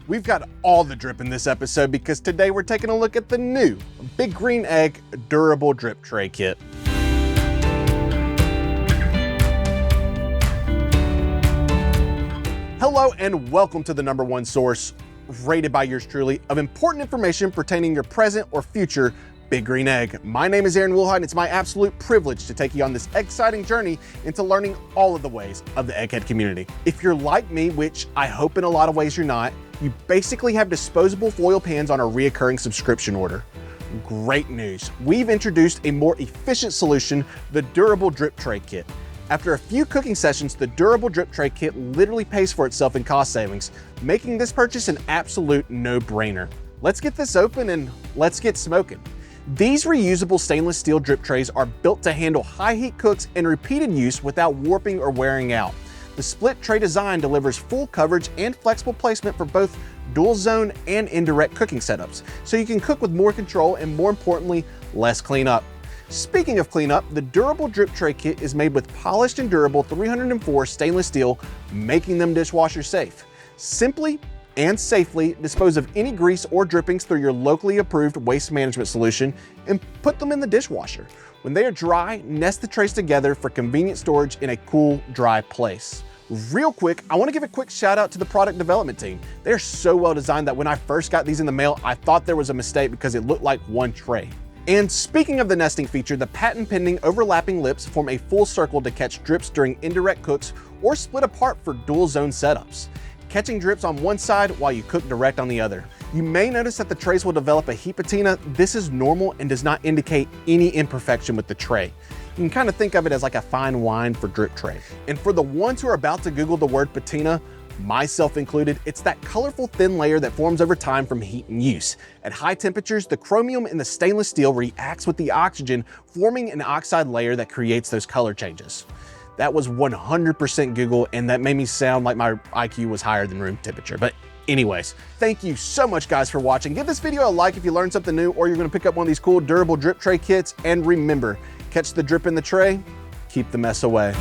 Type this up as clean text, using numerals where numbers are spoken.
We've got all the drip in this episode because today we're taking a look at the new Big Green Egg Durable Drip Tray Kit. Hello and welcome to the #1 source, rated by yours truly, of important information pertaining your present or future Big Green Egg. My name is Aaron Wilhite and it's my absolute privilege to take you on this exciting journey into learning all of the ways of the egghead community. If you're like me, which I hope in a lot of ways you're not, you basically have disposable foil pans on a reoccurring subscription order. Great news, we've introduced a more efficient solution, the Durable Drip Tray Kit. After a few cooking sessions, the Durable Drip Tray Kit literally pays for itself in cost savings, making this purchase an absolute no-brainer. Let's get this open and let's get smoking. These reusable stainless steel drip trays are built to handle high heat cooks and repeated use without warping or wearing out. The split tray design delivers full coverage and flexible placement for both dual zone and indirect cooking setups, so you can cook with more control and, more importantly, less cleanup. Speaking of cleanup, the Durable Drip Tray Kit is made with polished and durable 304 stainless steel, making them dishwasher safe. Simply and safely dispose of any grease or drippings through your locally approved waste management solution and put them in the dishwasher. When they are dry, nest the trays together for convenient storage in a cool, dry place. Real quick, I want to give a quick shout out to the product development team. They're so well designed that when I first got these in the mail, I thought there was a mistake because it looked like one tray. And speaking of the nesting feature, the patent-pending overlapping lips form a full circle to catch drips during indirect cooks or split apart for dual zone setups, catching drips on one side while you cook direct on the other. You may notice that the trays will develop a heat patina. This is normal and does not indicate any imperfection with the tray. You can kind of think of it as like a fine wine for drip tray. And for the ones who are about to Google the word patina, myself included, it's that colorful thin layer that forms over time from heat and use. At high temperatures, the chromium in the stainless steel reacts with the oxygen, forming an oxide layer that creates those color changes. That was 100% Google, and that made me sound like my IQ was higher than room temperature. But anyways, thank you so much guys for watching. Give this video a like if you learned something new or you're gonna pick up one of these cool durable drip tray kits. And remember, catch the drip in the tray, keep the mess away.